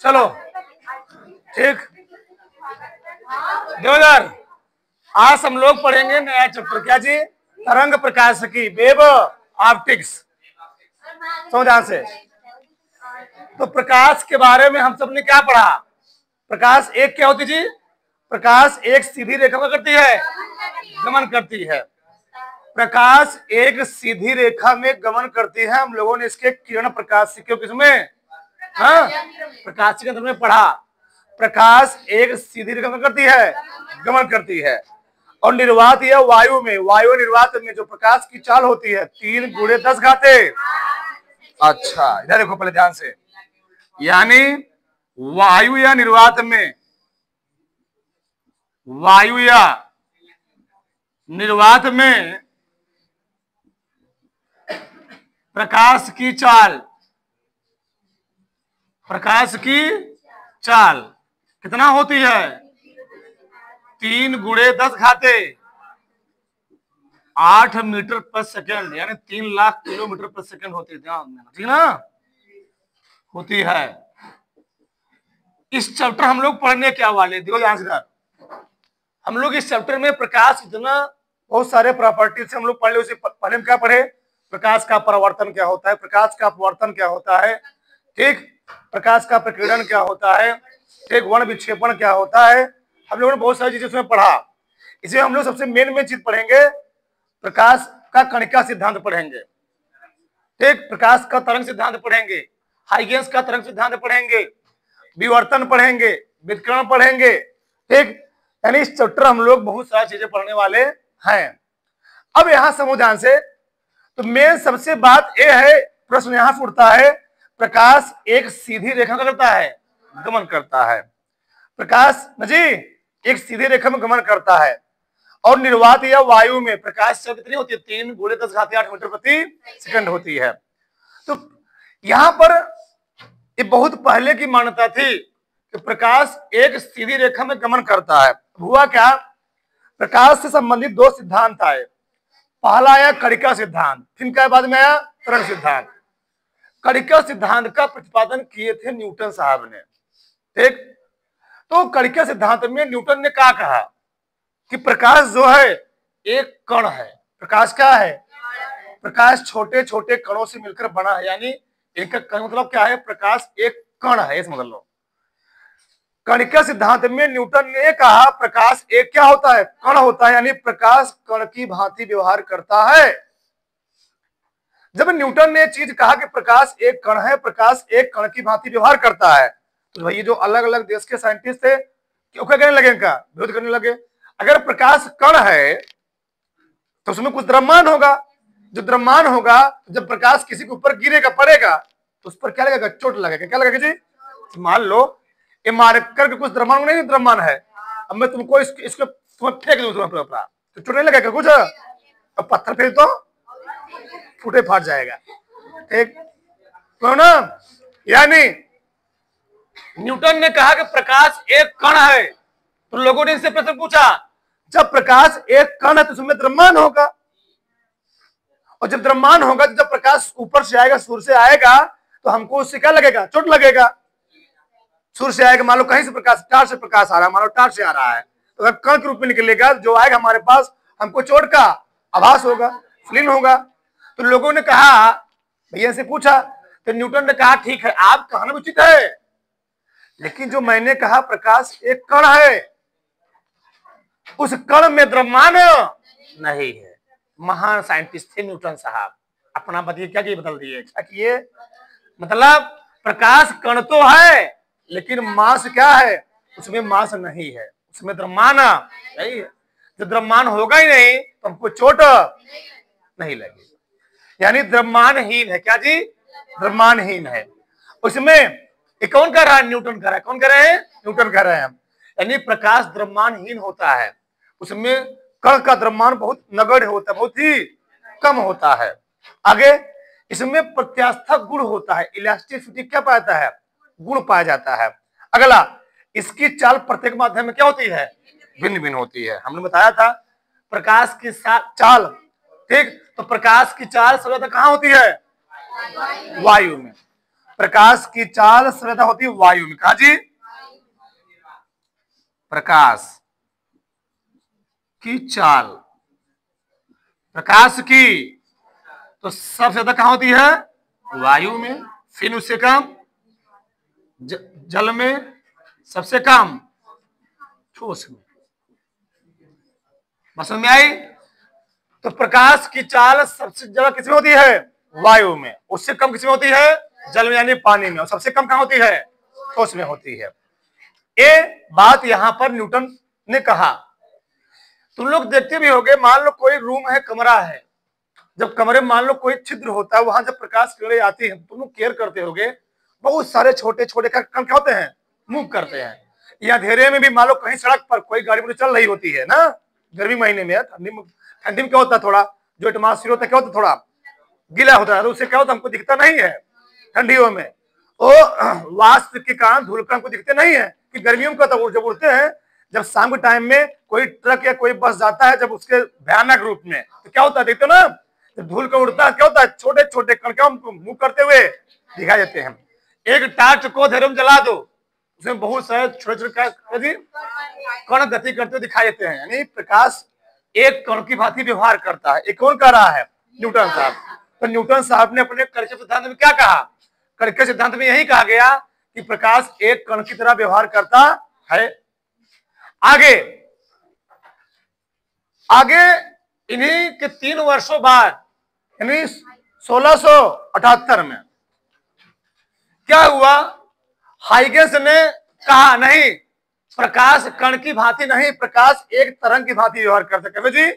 चलो ठीक देवदार, आज हम लोग पढ़ेंगे नया चैप्टर। क्या जी? तरंग प्रकाश की, वेव ऑप्टिक्स। समझ ध्यान से। तो प्रकाश के बारे में हम सबने क्या पढ़ा? प्रकाश एक क्या होती जी? प्रकाश एक सीधी रेखा में करती है, गमन करती है। प्रकाश एक सीधी रेखा में गमन करती है। हम लोगों ने इसके किरण प्रकाशिकी किसमें, हाँ, प्रकाशिकी के अंदर में पढ़ा। प्रकाश एक सीधी रेखा में करती है, गमन करती है। और निर्वात या वायु में, वायु निर्वात में जो प्रकाश की चाल होती है 3 गुणे 10 घाते। अच्छा इधर देखो पहले ध्यान से, यानी वायु या निर्वात में, वायु या निर्वात में प्रकाश की चाल, प्रकाश की चाल कितना होती है? 3 गुणे 10 घाते 8 मीटर पर सेकंड, यानी 3 लाख किलोमीटर पर सेकंड होती है। ठीक ना, होती है। इस चैप्टर हम लोग पढ़ने क्या वाले, देखो ध्यान से। हम लोग इस चैप्टर में प्रकाश इतना बहुत सारे प्रॉपर्टी से हम लोग पढ़ ले। उसे पहले हम क्या पढ़े? प्रकाश का परावर्तन क्या होता है, प्रकाश का अपवर्तन क्या होता है, ठीक, प्रकाश का प्रकीर्णन क्या होता है, ठीक, वर्ण विक्षेपण क्या होता है। हम लोगों ने बहुत सारी चीजें उसमें पढ़ा। इसे हम लोग सबसे मेन चीज पढ़ेंगे, प्रकाश का कणिका सिद्धांत पढ़ेंगे, ठीक, प्रकाश का तरंग सिद्धांत पढ़ेंगे, हाइगेंस का तरंग सिद्धांत पढ़ेंगे, विवर्तन पढ़ेंगे, विकिरण पढ़ेंगे, ठीक। यानी इस चैप्टर हम लोग बहुत सारी चीजें पढ़ने वाले हैं। अब यहां समझ ध्यान से, तो मेन सबसे बात यह है, प्रश्न यहां से उठता है, प्रकाश एक सीधी रेखा में करता है, गमन करता है। प्रकाश जी एक सीधी रेखा में गमन करता है। और निर्वात या वायु में प्रकाश चाल कितनी होती है? 3 गुणे 10 घाते 8 मीटर प्रति सेकंड होती है। तो यहां पर ये बहुत पहले की मान्यता थी कि प्रकाश एक सीधी रेखा में गमन करता है। हुआ क्या? प्रकाश से संबंधित 2 सिद्धांत आए। पहला आया कणिका सिद्धांत, फिर क्या बाद में आया तरंग सिद्धांत। कणिका सिद्धांत का प्रतिपादन किए थे न्यूटन साहब ने, ठीक। तो कणिका सिद्धांत में न्यूटन ने क्या कहा कि प्रकाश जो है एक कण है। प्रकाश क्या है? प्रकाश छोटे छोटे कणों से मिलकर बना है, यानी एक कण मतलब क्या है? प्रकाश एक कण है, समझ लो। कणिका सिद्धांत में न्यूटन ने कहा प्रकाश एक क्या होता है? कण होता है, यानी प्रकाश कण की भांति व्यवहार करता है। जब न्यूटन ने चीज कहा कि प्रकाश एक कण है, प्रकाश एक कण की भांति व्यवहार करता है, तो भाई जो अलग अलग देश के साइंटिस्ट थे क्या कहने लगे? इनका विरोध करने लगे। अगर प्रकाश कण है तो उसमें कुछ द्रव्यमान होगा, जो द्रव्यमान होगा जब प्रकाश किसी के ऊपर गिरेगा, पड़ेगा, तो उस पर क्या लगेगा? चोट लगेगा। क्या लगेगा जी? मान लो ये मारकर के कुछ द्रव्यमान नहीं, द्रव्यमान है, अब मैं तुमको इसको फेंक दूं तुम्हारे ऊपर, तो चोट नहीं लगेगा कुछ? अब पत्थर फेंक तो फूटे फाट जाएगा, ठीक तो ना। यानी न्यूटन ने कहा कि प्रकाश एक कण है, तो लोगों ने इससे प्रश्न पूछा, जब प्रकाश एक कण है तो उसमें द्रव्यमान होगा, और जब द्रव्यमान होगा तो जब प्रकाश ऊपर से आएगा, सूर्य से आएगा, तो हमको उससे क्या लगेगा? चोट लगेगा। सूर्य से आएगा, मान लो कहीं से प्रकाश, टार से प्रकाश आ रहा है, मान लो टार से आ रहा है, तो अगर कण के रूप में निकलेगा, जो आएगा हमारे पास, हमको चोट का आभास होगा, फीलिंग होगा। तो लोगों ने कहा, भैया से पूछा, तो न्यूटन ने कहा ठीक है, आप कहना उचित है, लेकिन जो मैंने कहा प्रकाश एक कण है, उस कण में द्रव्यमान नहीं है। महान साइंटिस्ट थे न्यूटन साहब, अपना बताइए क्या बदल दिए, क्या किए? मतलब प्रकाश कण तो है, लेकिन मास क्या है? उसमें मास नहीं है, उसमें द्रव्यमान नहीं है। जब द्रव्यमान होगा ही नहीं तो हमको चोट नहीं लगेगी, यानी द्रव्यमानहीन है। क्या जी? द्रव्यमानहीन है। उसमें ये कौन कर रहा है? न्यूटन कर रहा है। कौन कर रहे हैं? न्यूटन कर रहे हैं। यानी प्रकाश द्रव्यमानहीन होता है, उसमें कण का द्रव्यमान बहुत नगण्य होता है, बहुत ही कम होता है। आगे इसमें प्रत्यास्थक गुण होता है, इलास्टिसिटी क्या पाता है? गुण पाया जाता है। अगला, इसकी चाल प्रत्येक माध्यम में क्या होती है? भिन्न भिन्न होती है। हमने बताया था प्रकाश की चाल, ठीक, तो प्रकाश की चाल सबसे ज्यादा कहां होती है? वायु में। प्रकाश की चाल सबसे ज्यादा होती है वायु में। कहा जी? प्रकाश की चाल, प्रकाश की तो सबसे ज्यादा कहां होती है? वायु में। फिर उससे कम जल में, सबसे कम ठोस में। समझ में आई? तो प्रकाश की चाल सबसे ज्यादा किसमें होती है? वायु में। उससे कम किसमें होती है? जल में यानी पानी में। और सबसे कम कहां होती है? ठोस में होती है। ये बात यहां पर न्यूटन ने कहा। तुम लोग देखते भी होगे, मान लो कोई रूम है, कमरा है, जब कमरे में मान लो कोई छिद्र होता है, वहां जब प्रकाश किरणें आती है, तुम लोग केयर करते होगे, बहुत सारे छोटे छोटे कण क्या होते हैं? मूव करते हैं। या अंधेरे में भी मान लो कहीं सड़क पर कोई गाड़ी चल रही होती है ना, गर्मी महीने में, ठंडी में क्या होता है, थोड़ा जो एटमॉस्फेयर होता है क्या होता है, थोड़ा गीला होता है, तो उससे क्या होता है, हमको दिखता नहीं है ठंडियों में। वो वाष्प के कारण धूलकण हमको दिखते नहीं है कि गर्मियों में क्या होता है, जब उड़ते हैं, जब शाम के टाइम में कोई ट्रक या कोई बस जाता है, जब उसके भयानक रूप में, तो क्या होता है, देखते हो ना, जब धूल का उड़ता है क्या होता है, छोटे छोटे कण क्या मूव करते हुए दिखाई देते हैं। एक टार्च को अंधेरे में जला दो, उसमें बहुत सारे छोटे छोटे कण गति करते हुए दिखाई देते हैं। यानी प्रकाश एक कण की भांति व्यवहार करता है। एक कौन कह रहा है? न्यूटन साहब। तो न्यूटन साहब ने अपने कर्क सिद्धांत में क्या कहा? कर्क सिद्धांत में यही कहा गया कि प्रकाश एक कण की तरह व्यवहार करता है। आगे आगे इन्हीं के 3 वर्षों बाद, यानी 1678 में क्या हुआ? हाइगेंस ने कहा नहीं, प्रकाश कण की भांति नहीं, प्रकाश एक तरंग की भांति व्यवहार करता है। कहते जी,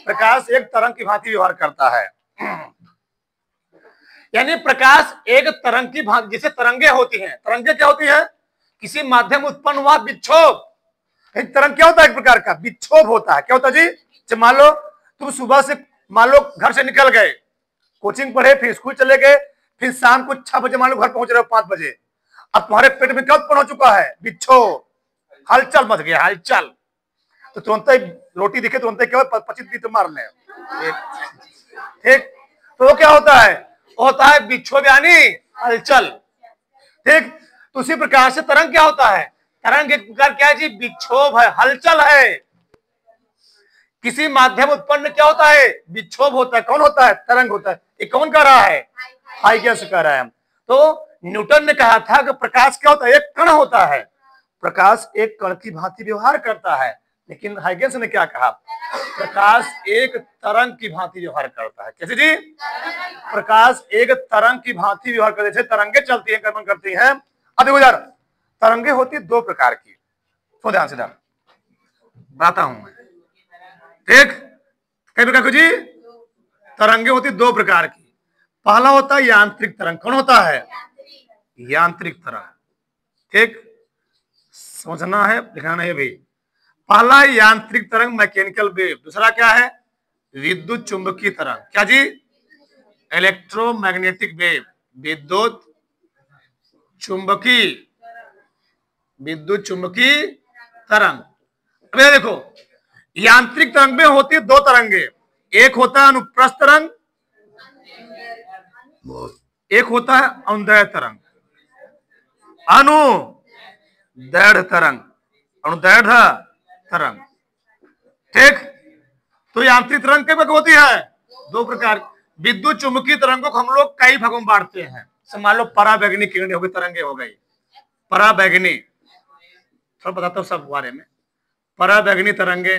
प्रकाश एक तरंग की भांति व्यवहार करता है। यानी प्रकाश एक तरंग की भांति, जैसे तरंगे होती हैं। तरंगे क्या होती हैं? किसी माध्यम उत्पन्न हुआ विक्षोभ। तरंग क्या होता है? एक प्रकार का विक्षोभ होता है। क्या होता है जी? जब मान लो तुम सुबह से मान लो घर से निकल गए, कोचिंग पढ़े, फिर स्कूल चले गए, फिर शाम को 6 बजे मान लो घर पहुंच रहे हो, 5 बजे, अब तुम्हारे पेट में क्या उत्पन्न हो चुका है? विक्षोभ, हलचल मच गया, हलचल। तो तुरंत ही रोटी दिखे, तुरंत क्या 25 तो मार ले। ठीक, तो वो क्या होता है? होता है विक्षोभ यानी हलचल। ठीक, तो उसी प्रकार से तरंग क्या होता है? तरंग एक प्रकार क्या है जी? विक्षोभ है, हलचल है। किसी माध्यम उत्पन्न क्या होता है? विक्षोभ होता है। कौन होता है? तरंग होता है। ये कौन कह रहा है? हाइगेंस कह रहा है। तो न्यूटन ने कहा था कि प्रकाश क्या होता है? एक कण होता है। प्रकाश एक कण की भांति व्यवहार करता है। लेकिन हाइगेंस ने क्या कहा? प्रकाश एक तरंग की भांति व्यवहार करता है। कैसे जी? प्रकाश एक तरंग की भांति व्यवहार करते, जैसे तरंगे चलती है, गमन करती हैं। अब देखो यार, तरंगे होती 2 प्रकार की। तो ध्यान से बताता हूं मैं। ठीक, कई प्रकार की जी तरंगे होती 2 प्रकार की। पहला होता है यांत्रिक तरंग। कौन होता है? यांत्रिक तरंग। ठीक, समझना है, दिखाना है भाई। पहला है यांत्रिक तरंग, मैकेनिकल वेव। दूसरा क्या है? विद्युत चुंबकीय तरंग। क्या जी? इलेक्ट्रोमैग्नेटिक वेव, विद्युत चुंबकीय, विद्युत चुंबकीय तरंग। अब देखो, यांत्रिक तरंग में होती है 2 तरंगे। एक होता है अनुप्रस्थ तरंग, एक होता है अनुदैर्घ्य तरंग। अनुदैर्घ्य तरंग, अनुदैर्घ्य तरंग। ठीक, तो यांत्रिक तरंग कई प्रकार होती है? 2 प्रकार। विद्युत चुंबकीय तरंगों को हम लोग कई भागों में बांटते हैं। मान लो पराबैंगनी किरणें हो गई, तरंगे हो गई, पराबैंगनी, थोड़ा बताता हूं सब बारे में। पराबैंगनी तरंगे,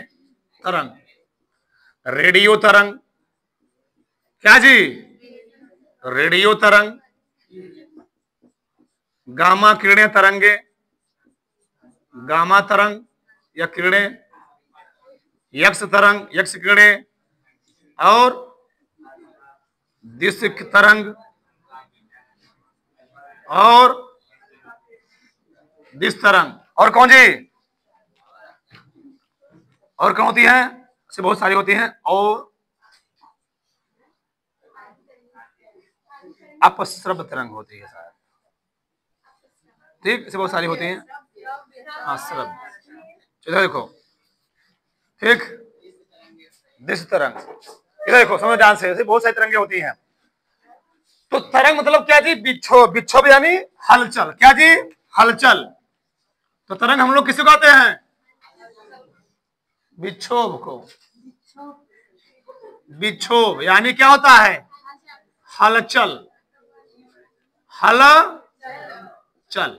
तरंग, रेडियो तरंग। क्या जी? रेडियो तरंग, गामा किरणें तरंगे, गामा तरंग या किरणें, यक्स तरंग, यक्स किरणें, और दिश तरंग, और दिश तरंग। और कौन जी? और कौन होती है? ऐसे बहुत सारी होती हैं। और अपस्रव तरंग होती है शायद। ठीक, ऐसे बहुत सारी होती हैं। हाँ, श्रव। इधर देखो, ठीक, दिश तरंग। इधर देखो, समझ ध्यान से, ऐसे बहुत सारी तरंगे होती हैं। तो तरंग मतलब क्या जी? विक्षोभ। विक्षोभ यानी हलचल। क्या जी? हलचल। तो तरंग हम लोग किसे कहते हैं? विक्षोभ को। विक्षोभ यानी क्या होता है? हलचल। हलचल।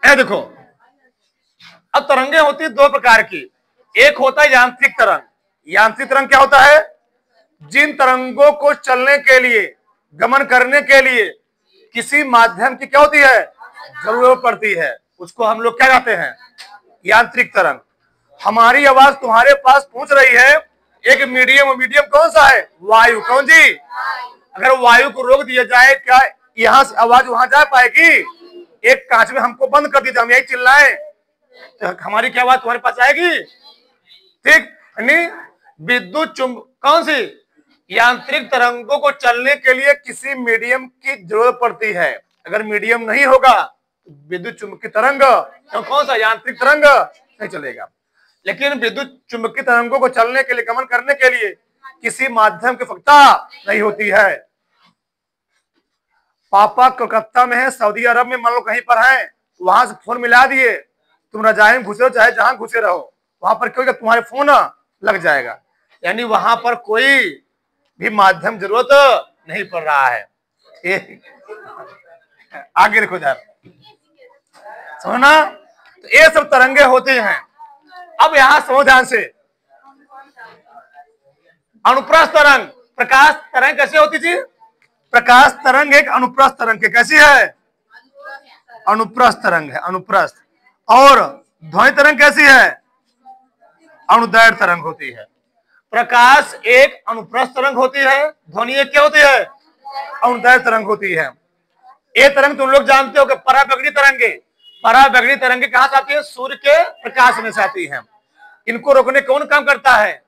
ए देखो, अब तरंगे होती है दो प्रकार की। एक होता है यांत्रिक तरंग। यांत्रिक तरंग क्या होता है? जिन तरंगों को चलने के लिए, गमन करने के लिए किसी माध्यम की क्या होती है? जरूरत पड़ती है, उसको हम लोग क्या कहते हैं? यांत्रिक तरंग। हमारी आवाज तुम्हारे पास पहुंच रही है एक मीडियम। मीडियम कौन सा है? वायु। कौन जी? अगर वायु को रोक दिया जाए, क्या यहां से आवाज वहां जा पाएगी? एक कांच में हमको बंद कर दीजिए, हम यही चिल्लाएं तो हमारी क्या आवाज तुम्हारे पास आएगी? ठीक। यानी विद्युत कौन सी? यांत्रिक तरंगों को चलने के लिए किसी मीडियम की जरूरत पड़ती है। अगर मीडियम नहीं होगा तो विद्युत चुंबकीय तरंग, तो कौन सा? यांत्रिक तरंग नहीं चलेगा। लेकिन विद्युत चुंबकीय तरंगों को चलने के लिए, गमन करने के लिए किसी माध्यम की आवश्यकता नहीं होती है। पापा कोलकाता में है, सऊदी अरब में मान लो कहीं पर है, वहां से फोन मिला दिए, तुम रजाई में घुसे हो चाहे जहां घुसे रहो, वहां पर क्यों? तुम्हारे फोन लग जाएगा। यानी वहां पर कोई भी माध्यम जरूरत नहीं पड़ रहा है। आगे देखो जरा, समझना। तो ये सब तरंगे होते हैं। अब यहां समझो ध्यान से, अनुप्रस्थ तरंग, प्रकाश तरंग कैसे होती थी? प्रकाश तरंग एक अनुप्रस्थ तरंग के कैसी है? अनुप्रस्थ तरंग है, अनुप्रस्थ। और ध्वनि तरंग कैसी है? अनुदैर्घ्य तरंग होती है। प्रकाश एक अनुप्रस्थ तरंग होती है, ध्वनि एक क्या होती है? अनुदैर्घ्य तरंग होती है। ये तरंग तुम लोग जानते हो कि पराबैंगनी तरंगे। पराबैंगनी तरंगे कहां से आती है? सूर्य के प्रकाश में से आती है। इनको रोकने कौन काम करता है?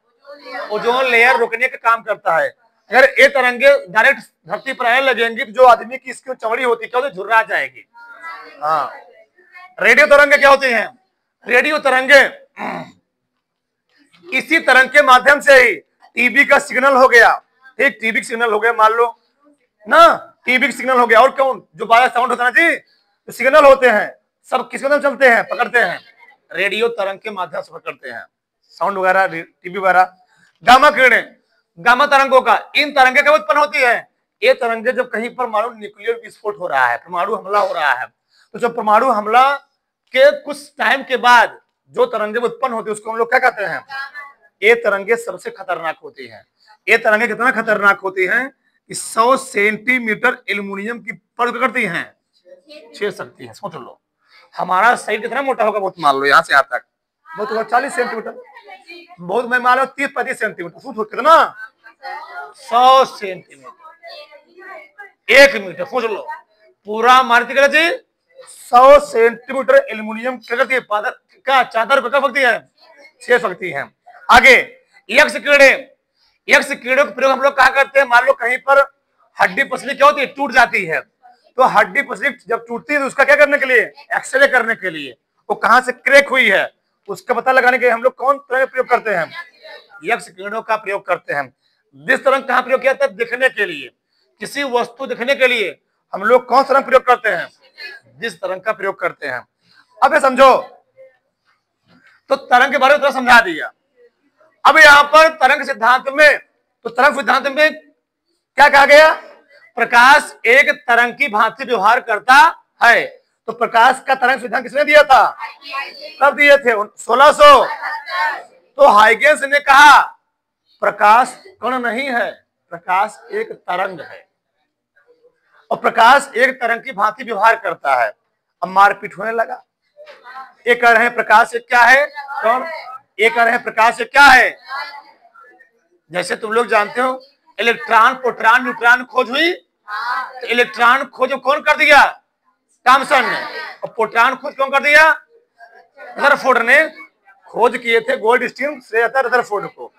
ओजोन लेयर रोकने का काम करता है। अगर ये तरंगे डायरेक्ट धरती पर आने लगेंगी तो जो आदमी की इसकी चमड़ी होती है क्या होती? झुर्रा जाएगी। हाँ। रेडियो तरंगे क्या होती हैं? रेडियो तरंगे इसी तरंग के माध्यम से ही टीवी का सिग्नल हो गया। ठीक, टीवी सिग्नल हो गया मान लो ना, टीवी सिग्नल हो गया। और कौन? जो बाहर साउंड होता है ना जी, तो सिग्नल होते हैं, सब किस माध्यम चलते हैं? पकड़ते हैं रेडियो तरंग के माध्यम से पकड़ते हैं, साउंड वगैरह, टीवी वगैरह। गामा किरणें, गामा तरंगों का, इन तरंगे कब उत्पन्न होती है? ये तरंगे जब कहीं पर मानो न्यूक्लियर विस्फोट हो रहा है, परमाणु हमला हो रहा है, तो जब परमाणु हमला के कुछ टाइम के बाद जो तरंगे उत्पन्न होती है उसको हम लोग क्या कहते हैं? ये तरंगे सबसे खतरनाक होती हैं। ये तरंगे कितना खतरनाक होती हैं कि 100 सेंटीमीटर एल्यूमिनियम की परत करती हैं, छेद सकती है। सोच लो हमारा शरीर कितना मोटा होगा, बहुत मान लो यहाँ से यहाँ तक बहुत 40 सेंटीमीटर, बहुत मैं मान लो 30-35 सेंटीमीटर। सोचो कितना? 100 सेंटीमीटर, 1 मीटर। सोच लो पूरा मारती कर जी 100 सेंटीमीटर एल्यूमिनियम क्या करती है? क्या चादर को क्या सकती है? छेद सकती है। आगे यक्ष किरणें, यक्ष किरणों का प्रयोग हम लोग कहा करते हैं? मान लो कहीं पर हड्डी पसली क्या होती है? टूट जाती है। तो हड्डी पसली जब टूटती है तो उसका क्या करने के लिए? एक्सरे करने के लिए, वो कहां से क्रैक हुई है उसका पता लगाने के लिए हम लोग कौन तरंग प्रयोग करते हैं? यक्ष किरणों का प्रयोग करते हैं। जिस तरंग कहां प्रयोग किया जाता है? दिखने के लिए, किसी वस्तु दिखने के लिए हम लोग कौन सा तरंग प्रयोग करते हैं? जिस तरंग का प्रयोग करते हैं। अब ये समझो, तो तरंग के बारे में थोड़ा समझा दिया। अब यहाँ पर तरंग सिद्धांत में, तो तरंग सिद्धांत में क्या कहा गया? प्रकाश एक तरंग की भांति व्यवहार करता है। तो प्रकाश का तरंग सिद्धांत किसने दिया था? कब दिए थे? 1600। तो हाइगेंस ने कहा प्रकाश कण नहीं है, प्रकाश एक तरंग है और प्रकाश एक तरंग की भांति व्यवहार करता है। अब मारपीट होने लगा। एक कह रहे हैं प्रकाश एक क्या है? कौन? एक कह रहे हैं प्रकाश एक क्या है? जैसे तुम लोग जानते हो इलेक्ट्रॉन, प्रोटॉन, न्यूट्रॉन खोज हुई, तो इलेक्ट्रॉन खोज कौन कर दिया? थॉमसन ने। और प्रोटॉन खोज कौन कर दिया? रदरफोर्ड ने खोज किए थे, गोल्ड स्टीम से रदरफोर्ड को।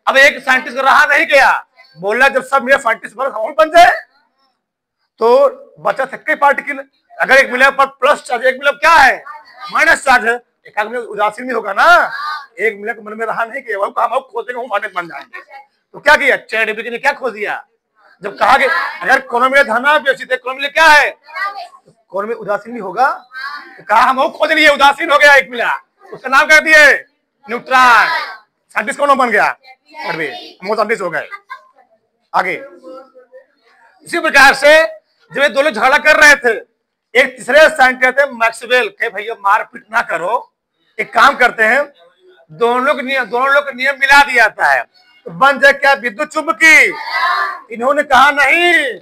अब एक साइंटिस्ट रहा नहीं गया, बोला जब सब मेरे साइंटिस्ट बन जाए तो बचा सकते पार्टिकल। अगर एक मिले पर प्लस चार्ज, एक मिले क्या है? माइनस चार्ज है। एक आदमी उदासीन नहीं होगा ना, एक मिले मन में रहा नहीं कि हम खोजेंगे, हम बन जाएंगे। तो क्या किया? चैडविक ने क्या खोज दिया? जब कहा कि अगर कौन में धना व्यवस्थित है, कौन में क्या है, कौन में उदासीन भी होगा, तो कहा हम वो खोज लिए, उदासीन हो गया एक मिला, उसका नाम कर दिए न्यूट्रॉन। साइंटिस्ट कौन बन गया, हम साइंटिस्ट हो गए। आगे इसी प्रकार से जब ये दोनों झगड़ा कर रहे थे, एक तीसरे साइंटिस्ट थे मैक्सवेल, कहे भैया मारपीट ना करो, एक काम करते हैं, दोनों लोग नियम मिला दिया जाता है, तो बन जाए क्या, विद्युत चुंबकी। इन्होंने कहा नहीं,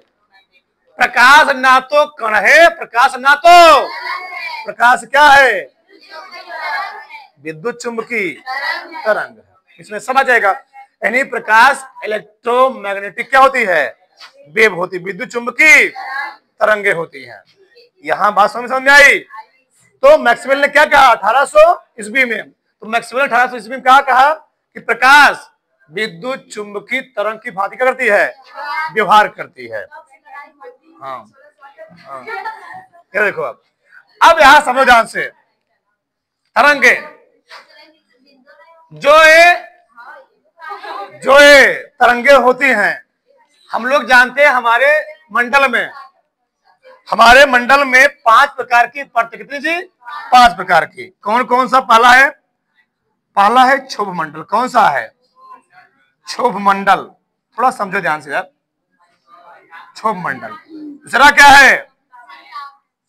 प्रकाश ना तो कण है, प्रकाश ना तो, प्रकाश क्या है, विद्युत चुंबकी तरंग है। इसमें समझ जाएगा, यानी प्रकाश इलेक्ट्रोमैग्नेटिक क्या होती है, वेव होती, विद्युत चुंबकी तरंगे होती हैं। यहां बात समझ में आई। तो मैक्सवेल ने क्या कहा 1800 ईस्वी में, तो मैक्सवेल 1800 ईस्वी में कहा कि प्रकाश विद्युत चुंबकी तरंग की भांति क्या करती है, व्यवहार करती है। हाँ, ये देखो अब यहां समझो ध्यान से, तरंगे जो ये तरंगे होती हैं, हम लोग जानते हैं हमारे मंडल में 5 प्रकार की परत, कितनी जी, 5 प्रकार की। कौन कौन सा, पहला है क्षोभ मंडल। कौन सा है, क्षोभ मंडल, थोड़ा समझो ध्यान से यार, क्षोभ मंडल। दूसरा क्या है,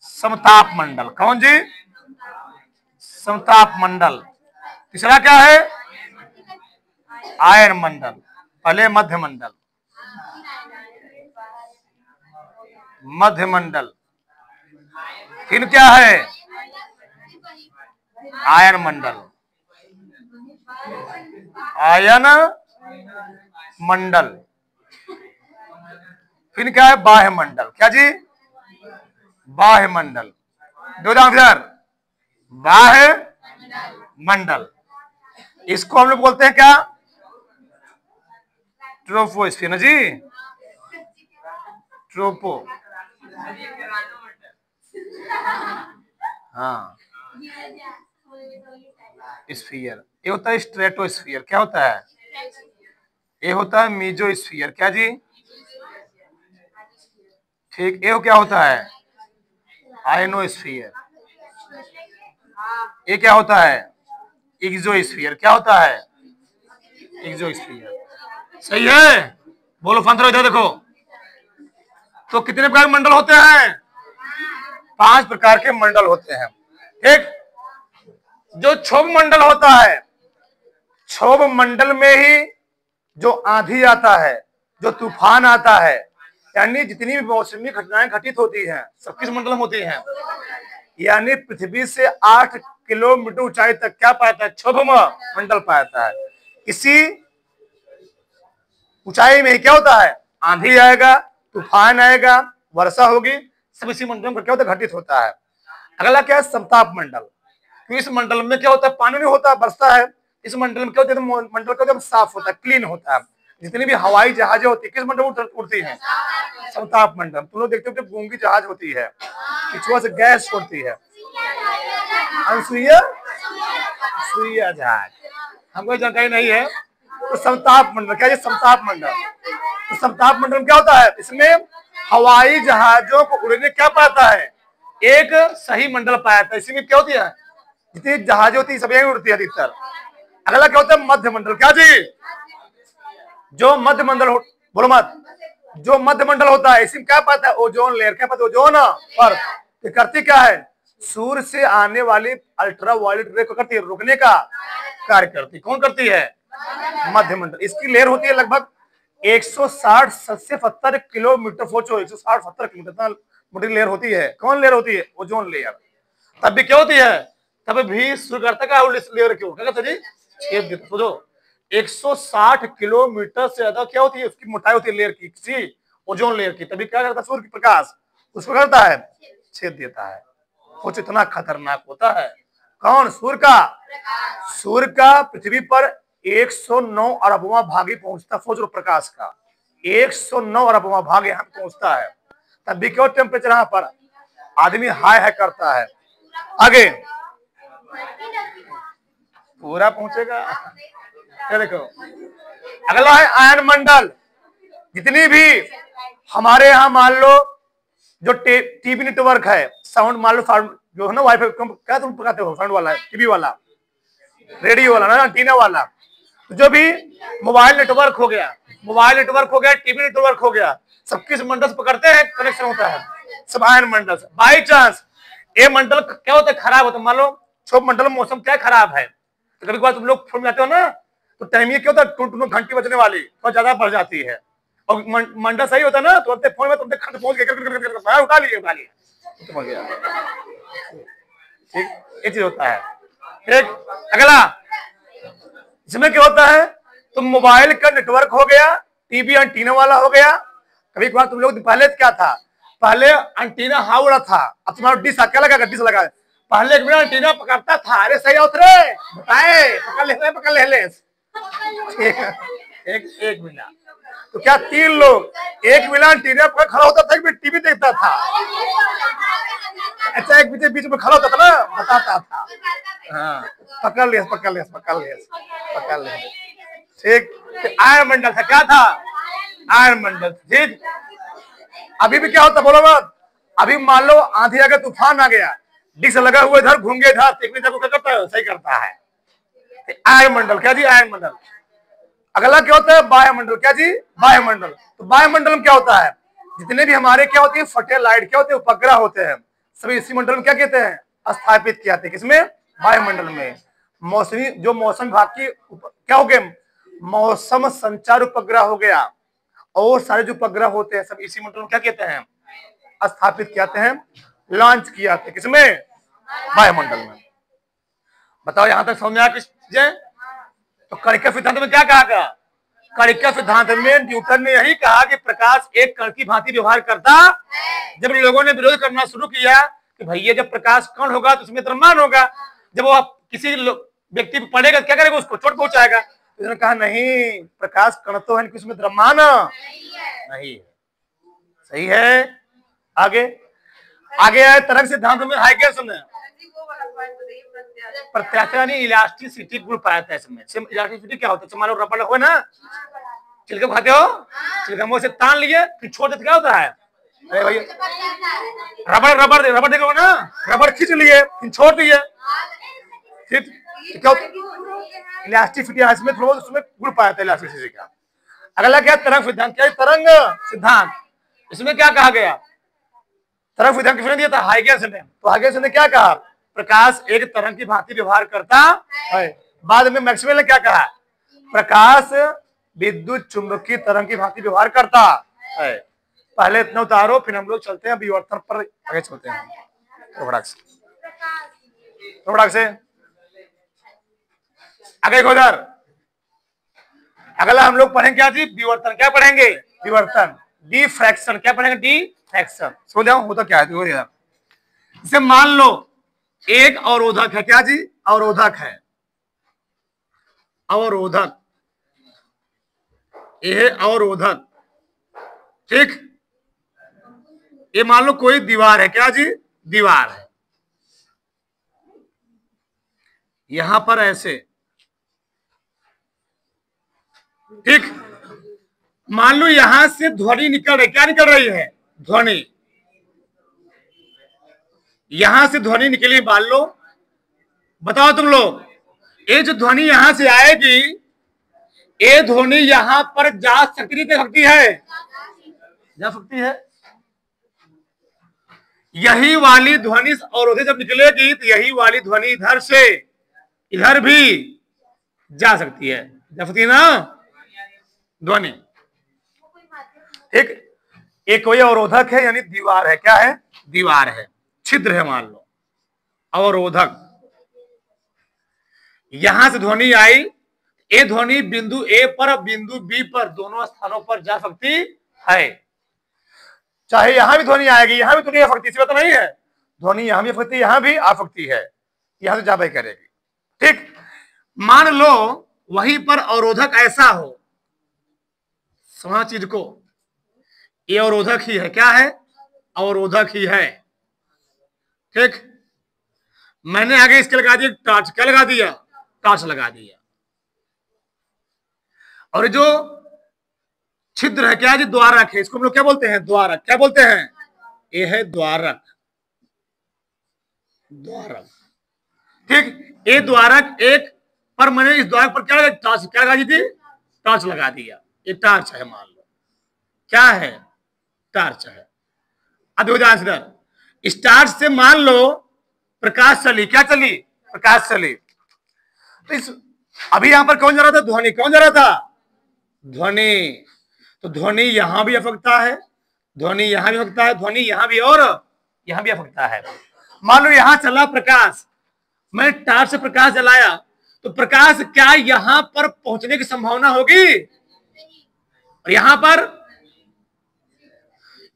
समताप मंडल। कौन जी, समताप मंडल। तीसरा क्या है, आयन मंडल। पहले मध्य मंडल, फिर क्या है, आयन मंडल, फिर क्या है, बाह्य मंडल। क्या जी, बाह्य मंडल। दो आंसर, बाह्य मंडल। इसको हम लोग बोलते हैं क्या, ट्रोपोस्फीयर ना जी, ट्रोपो, हाँ, स्फीयर। ये होता है स्ट्रेटोस्फीयर। क्या होता है, ये होता है मीजोस्फीयर। क्या जी, ठीक। ये क्या होता है, आयनोस्फीयर। ये क्या होता है, एक्सोस्फीयर। क्या होता है, एक्सोस्फीयर। सही है, बोलो फंसरो इधर देखो। तो कितने प्रकार के मंडल होते हैं, 5 प्रकार के मंडल होते हैं। ठीक, जो क्षोभ मंडल होता है, क्षोभ मंडल में ही जो आंधी आता है, जो तूफान आता है, यानी जितनी भी मौसमी घटनाएं घटित होती हैं, सब किस मंडल में होती हैं, यानी पृथ्वी से 8 किलोमीटर ऊंचाई तक क्या पाता है, क्षोभ मंडल पाता है। इसी ऊंचाई में क्या होता है, आंधी आएगा, तूफान आएगा, वर्षा होगी, सब इसी मंडल में क्या होता है, घटित होता है। अगला क्या है, समताप मंडल। तो इस मंडल में क्या होता है, पानी नहीं होता, बरसता है। इस मंडल में क्या होता है, मंडल का एकदम साफ होता है, क्लीन होता है। जितनी भी हवाई जहाजें होती है किस मंडल में उड़ती हैं, समताप मंडल। तुम लोग देखते हो गूंगी जहाज होती है, पिछुआ से गैस छोड़ती है, सुइया जहाज, हमको जानकारी नहीं है। तो समताप मंडल क्या है, समताप मंडल। तो समताप मंडल में क्या होता है, इसमें हवाई जहाजों को उड़ने क्या पाता है, एक सही मंडल पाया था। इसी में क्या होती है, जितनी जहाजें होती है सब यही उड़ती है अधिकतर। अगला क्या होता है, मध्य मंडल। क्या जी, जो मध्य मंडल बोलो मत, जो मध्य मंडल होता है, इसमें क्या पाता है, ओजोन लेयर। क्या पाता है, ओजोन पर करती क्या है, सूर्य से आने वाली अल्ट्रा वायलेट रे को करती है, रोकने का कार्य करती। कौन करती है, मध्य मंडल। इसकी लेयर होती है लगभग 160 से 70 किलोमीटर, सोचो 160-70 किलोमीटर मोटी लेयर होती है। कौन लेयर होती है, ओजोन लेयर। तब भी क्या होती है, तब भी सूर्य करता क्या लेयर क्यों, क्या कहते जी, छेद देता। सोचो 160 किलोमीटर से ज्यादा क्या होती है, उसकी मोटाई होती है लेयर की, किसी ओजोन लेयर की। तभी क्या करता है, सूर्य की प्रकाश उसको करता है, छेद देता है। सोच इतना खतरनाक होता है कौन, सूर्य का पृथ्वी पर 109 अरबवां भाग ही पहुंचता। सोच लो प्रकाश का 109 अरबवां भाग यहाँ पहुंचता है। तब भी क्यों टेम्परेचर यहाँ पर आदमी हाय हाय करता है। आगे पूरा पहुंचेगा, क्या देखो। अगला है आयन मंडल। जितनी भी हमारे यहाँ मान लो जो टीवी नेटवर्क है, साउंड मान लो साउंड जो है ना वाईफाई, क्या तुम पकाते हो, साउंड वाला, टीवी वाला, रेडियो वाला ना, एंटीना वाला, जो भी मोबाइल नेटवर्क हो गया, मोबाइल नेटवर्क हो गया, टीवी नेटवर्क हो गया, सब किस मंडल से पकड़ते हैं, कनेक्शन होता है, सब आयन मंडल से। बाई चांस ये मंडल क्या होता है, खराब होता है, मान लो क्षोभ मंडल में मौसम क्या खराब है, तो कभी कभार तुम लोग फोन में आते हो ना, तो टाइमिंग क्या होता है, टूट घंटी बजने वाली थोड़ा ज्यादा बढ़ जाती है, और मंडल सही होता है ना, तुरंत फोन में तुमने खंड पहुंच गए, उठा लिए पहुंच गया। ठीक, ये चीज होता है। ठीक, अगला इसमें क्या होता है, तो मोबाइल का नेटवर्क हो गया, टीवी एंटीना वाला हो गया। कभी कभार तुम लोग पहले क्या था, पहले एंटीना हावड़ा था, अब तुम्हारा डिश क्या लगा, डिश लगा, पहले एक मिनट एंटीना पकड़ता था, अरे सही उतरे बताए, पकड़ ले एक मिनट, तो क्या 3 लोग एक मिनट एंटीना पकड़ खड़ा होता था, टीवी देखता था, अच्छा एक बीच में खड़ा होता था ना, बताता था, हाँ पकड़ ले। ठीक, आयन मंडल था, क्या था, आयन मंडल। ठीक, अभी भी क्या होता बोलो मत, अभी मान लो आंधी आ गया, तूफान आ गया, डिश लगा हुआ इधर घूंगे इधर, देखने क्या करता है, सही करता है, आयन मंडल। क्या जी, आयन मंडल। अगला क्या होता है, वायुमंडल। क्या जी, वायुमंडल। तो वायुमंडल में क्या होता है, जितने भी हमारे क्या होती है सैटेलाइट, क्या होते हैं उपग्रह होते हैं, सभी इसी मंडल में क्या कहते हैं, स्थापित किया जाते हैं, किसमें, वायुमंडल में। मौसमी जो मौसम विभाग की क्या हो गए, मौसम संचार उपग्रह हो गया, और सारे जो उपग्रह होते हैं सब इसी मंडल में क्या कहते हैं, स्थापित किया जाते हैं, लॉन्च किया जाते हैं, किसमें, वायुमंडल में। बताओ यहां तक समझ में आया किस चीजें। तो कणिका सिद्धांत में क्या कहा गया, कणिका सिद्धांत में न्यूटन ने यही कहा कि प्रकाश एक कण की भांति व्यवहार करता। जब लोगों ने विरोध करना शुरू किया कि भैया जब प्रकाश कण होगा तो उसमें द्रव्यमान होगा, जब वो किसी व्यक्ति पर पड़ेगा क्या करेगा, उसको चोट पहुंचाएगा, तो उन्होंने कहा नहीं, प्रकाश कण तो है, उसमें द्रव्यमान नहीं है। सही है। आगे आए तरंग सिद्धांत में हाइगेंस ने प्रत्याशा यानी इलास्टिसिटी गुण पाया था। इसमें इलास्टिसिटी क्या होता है, मान लो रबड़ हो ना, छिलके खाते हो, छिलका मुंह से तान लिए फिर छोड़ देते, क्या होता है, अरे भैया रबड़ देखो ना, रबड़ खींच लिए फिर छोड़ दिए, फिर क्या होता है, इलास्टिसिटी इसमें थोड़ा उसमें गुण पाया था इलास्टिसिटी का। अगला क्या, तरंग सिद्धांत। क्या तरंग सिद्धांत, इसमें क्या कहा गया, तरंग सिद्धांत किसने दिया था, हाइगेंस ने। तो हाइगेंस ने क्या कहा, प्रकाश एक तरंग की भांति व्यवहार करता है। बाद में मैक्सवेल ने क्या कहा, प्रकाश विद्युत चुंबकीय तरंग की भांति व्यवहार करता है। पहले इतना उतारो, फिर हम लोग चलते हैं विवर्तन पर, आगे चलते हैं थोड़ा से आगे उधर। अगला हम लोग पढ़ेंगे क्या जी, विवर्तन। क्या पढ़ेंगे, विवर्तन। डिफ्रैक्शन। क्या पढ़ेंगे, डिफ्रैक्शन। सो जाओ, होता क्या है, जैसे मान लो एक अवरोधक है, क्या जी, अवरोधक है, अवरोधक, यह अवरोधक। ठीक, ये मान लो कोई दीवार है, क्या जी, दीवार है, यहां पर ऐसे। ठीक, मान लो यहां से ध्वनि निकल रही, क्या निकल रही है, ध्वनि, यहां से ध्वनि निकली, मान लो, बताओ तुम लोग, ये जो ध्वनि यहां से आएगी, ये ध्वनि यहां पर जा सकती है, जा सकती है। यही वाली ध्वनि अवरोधी जब निकलेगी तो यही वाली ध्वनि इधर से इधर भी जा सकती है, जा सकती है ना ध्वनि। ठीक, एक कोई अवरोधक है, यानी दीवार है, क्या है, दीवार है, छिद्र है, मान लो अवरोधक, यहां से ध्वनि आई, ये ध्वनि बिंदु ए पर बिंदु बी पर दोनों स्थानों पर जा सकती है। चाहे यहां भी ध्वनि आएगी, यहां भी ध्वनि आ सकती है, तो नहीं है, ध्वनि यहां भी आ सकती है, यहां भी आ सकती है, यहां से जाबे करेगी। ठीक, मान लो वहीं पर अवरोधक ऐसा हो, समझ चीज को, ये अवरोधक ही है, क्या है, अवरोधक ही है। ठीक, मैंने आगे इसके लगा दिया टॉर्च, क्या लगा दिया, टॉर्च लगा दिया, और जो छिद्र है क्या जी, द्वारक है, इसको हम लोग क्या बोलते हैं, द्वारक। क्या बोलते हैं, ये है द्वारक, द्वारक। ठीक, ये द्वारक एक पर मैंने इस द्वारक पर क्या टॉर्च क्या लगा दी थी, टॉर्च लगा दिया, ये टॉर्च है, मान लो क्या है, टॉर्च है। अब देखो ध्यान से, इस टॉर्च से मान लो प्रकाश चली, क्या चली, प्रकाश चली। तो इस अभी यहां पर कौन जा रहा था, ध्वनि, कौन जा रहा था, ध्वनि। तो ध्वनि यहां भी अफकता है, ध्वनि यहां भी अफकता है, ध्वनि यहां भी और यहां भी अफकता है। मान लो यहां चला प्रकाश, मैं टॉर्च से प्रकाश जलाया, तो प्रकाश क्या यहां पर पहुंचने की संभावना होगी, और यहां पर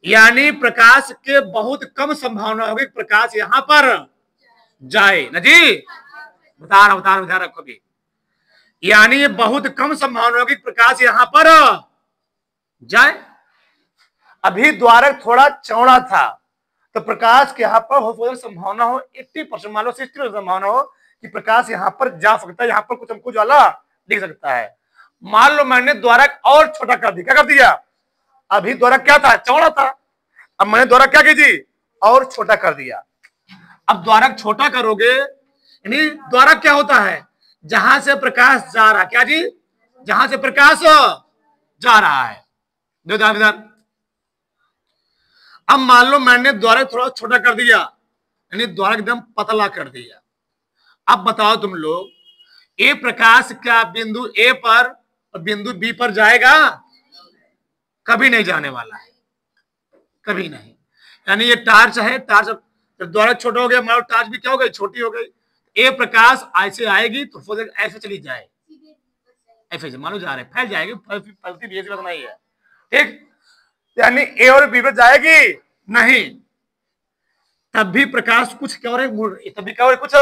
यानी प्रकाश के बहुत कम संभावना होगी प्रकाश यहां पर जाए ना जी, बता रहा रखो भी, यानी ये बहुत कम संभावना होगी प्रकाश यहां पर जाए। अभी द्वारक थोड़ा चौड़ा था, तो प्रकाश के यहां पर हो संभावना हो 80%, मान लो 60% संभावना हो कि प्रकाश यहां पर जा सकता है, यहां पर कुछ हमको ज्वाला दिख सकता है। मान लो मैंने द्वारक और छोटा कर दिया, क्या कर दिया, अभी द्वारक क्या था, चौड़ा था, अब मैंने द्वारक क्या कीजिए, और छोटा कर दिया। अब द्वारक छोटा करोगे, यानी द्वारक क्या होता है, जहां से प्रकाश जा रहा, क्या जी, जहां से प्रकाश जा रहा है। इधर अब मान लो मैंने द्वारक थोड़ा छोटा कर दिया, यानी द्वारक एकदम पतला कर दिया। अब बताओ तुम लोग, ये प्रकाश क्या बिंदु ए पर और बिंदु बी पर जाएगा, कभी नहीं जाने वाला है, कभी नहीं। यानी ये टार्च है, टार्च जब द्वारक छोटा हो गया, मान लो टार्च भी क्या हो गई, छोटी हो गई, ए प्रकाश ऐसे आएगी तो ऐसे चली जाए, ऐसे मान लो जा रहे फैल जाएगी, फैलती भी ऐसी बात नहीं है, ठीक। यानी ए और बी पे जाएगी नहीं, तब भी प्रकाश कुछ क्या हो रहा है, मुड़ रही, तब भी क्या हो रहा है, कुछ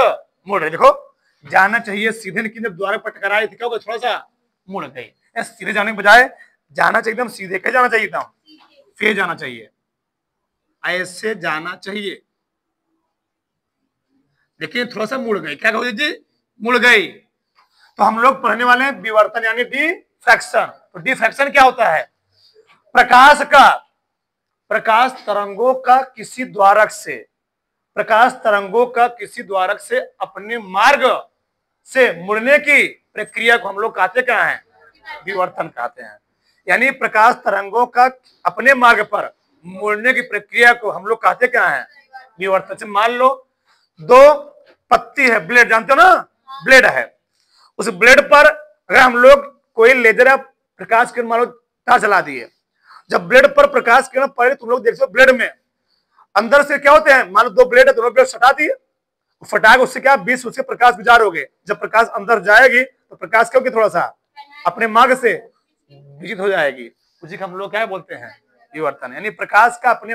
मुड़ रही। देखो जाना चाहिए सीधे, लेकिन जब द्वारक पर टकराई थी क्या होगा, थोड़ा सा मुड़ गई। सीधे जाने के बजाय जाना चाहिए एकदम सीधे, क्या जाना चाहिए, एकदम फिर जाना चाहिए, ऐसे जाना चाहिए, लेकिन थोड़ा सा मुड़ गई, क्या कहोगे जी, मुड़ गई। तो हम लोग पढ़ने वाले हैं विवर्तन यानी डिफ्रैक्शन। तो डिफ्रैक्शन क्या होता है, प्रकाश तरंगों का किसी द्वारक से, प्रकाश तरंगों का किसी द्वारक से अपने मार्ग से मुड़ने की प्रक्रिया को हम लोग कहते क्या है, विवर्तन कहते हैं। यानी प्रकाश तरंगों का अपने मार्ग पर मुड़ने की प्रक्रिया को हम लोग कहते क्या है, विवर्तन। से मान लो दो पत्ती है, ब्लेड जानते हो ना, ब्लेड है, उस ब्लेड पर अगर हम लोग कोई लेजर या प्रकाश किरण मान लो तार चला दिए, जब ब्लेड पर प्रकाश किरण पड़े तुम लोग देखो ब्लेड में अंदर से क्या होते हैं, मान लो दो ब्लेड है, दोनों ब्लेड सटा दिए, फटा के उससे क्या 20 उससे प्रकाश गुजार हो गए, जब प्रकाश अंदर जाएगी तो प्रकाश क्या होगी, थोड़ा सा अपने मार्ग से विजित हो जाएगी, उसी को हम लोग क्या बोलते हैं, विवर्तन। यानी प्रकाश का अपने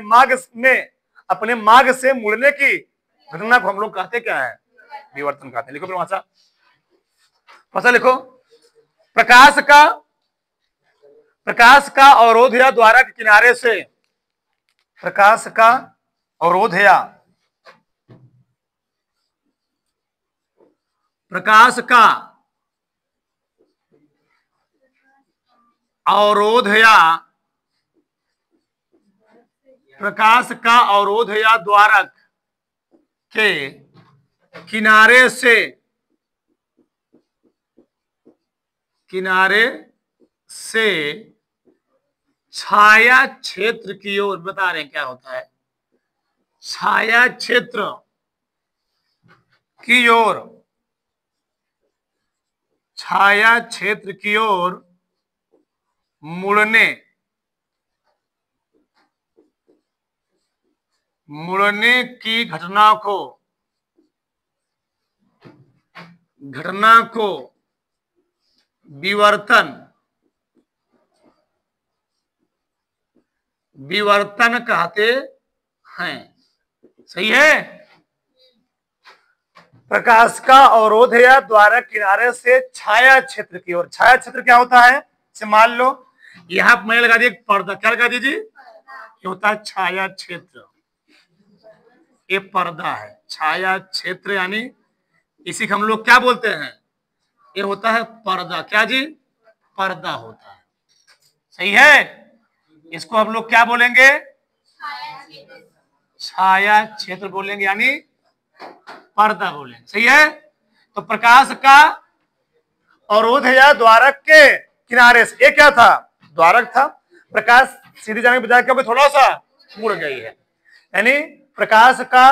मार्ग से मुड़ने की घटना को हम लोग कहते क्या है, विवर्तन कहते हैं। लिखो फिर भाषा लिखो, प्रकाश का अवरोध या द्वारक के किनारे से, प्रकाश का अवरोध या प्रकाश का अवरोध या द्वारक के किनारे से छाया क्षेत्र की ओर, बता रहे हैं क्या होता है, छाया क्षेत्र की ओर, छाया क्षेत्र की ओर मुड़ने की घटना को विवर्तन कहते हैं। सही है। प्रकाश का अवरोध या द्वारक किनारे से छाया क्षेत्र की ओर, छाया क्षेत्र क्या होता है, से मान लो यहां मैंने लगा दिया पर्दा, क्या लगा दीजिए, ये होता है छाया क्षेत्र, ये पर्दा है, छाया क्षेत्र यानी इसी को हम लोग क्या बोलते हैं, ये होता है पर्दा, क्या जी, पर्दा होता है। सही है। इसको हम लोग क्या बोलेंगे? छाया क्षेत्र बोलेंगे, यानी पर्दा बोलेंगे। सही है। तो प्रकाश का अवरोध है या द्वारक के किनारे से, ये क्या था? द्वारक था। प्रकाश सीधे जाने के बजाय क्या थोड़ा सा मुड़ गई है, यानी प्रकाश का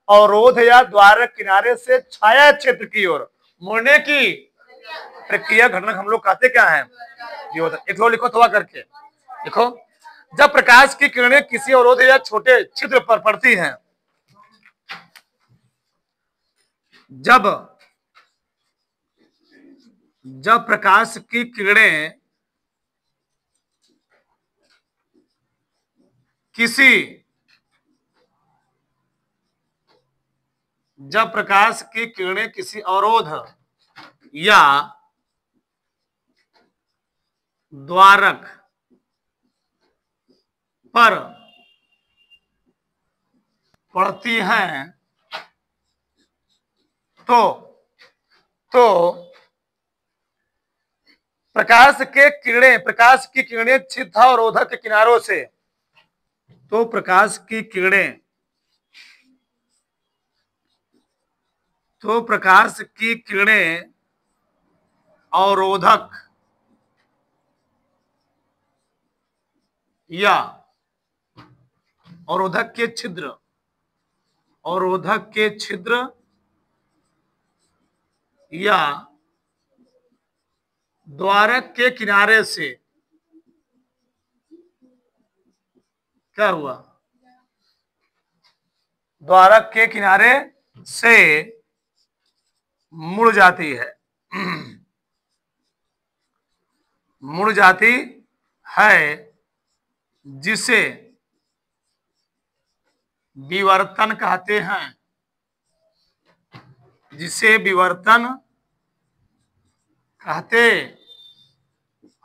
अवरोध या द्वारक किनारे से छाया क्षेत्र की ओर मुड़ने की प्रक्रिया घटना हम लोग कहते क्या है? एक लो लिखो थोड़ा करके देखो। जब प्रकाश की किरणें किसी अवरोध या छोटे छिद्र पर पड़ती हैं, जब प्रकाश की किरणें किसी अवरोध या द्वारक पर पड़ती हैं तो प्रकाश की किरणें छिद्र अवरोधक के किनारों से, तो प्रकाश की किरणें अवरोधक या अवरोधक के छिद्र या द्वारक के किनारे से, क्या हुआ? द्वारक के किनारे से मुड़ जाती है, जिसे विवर्तन कहते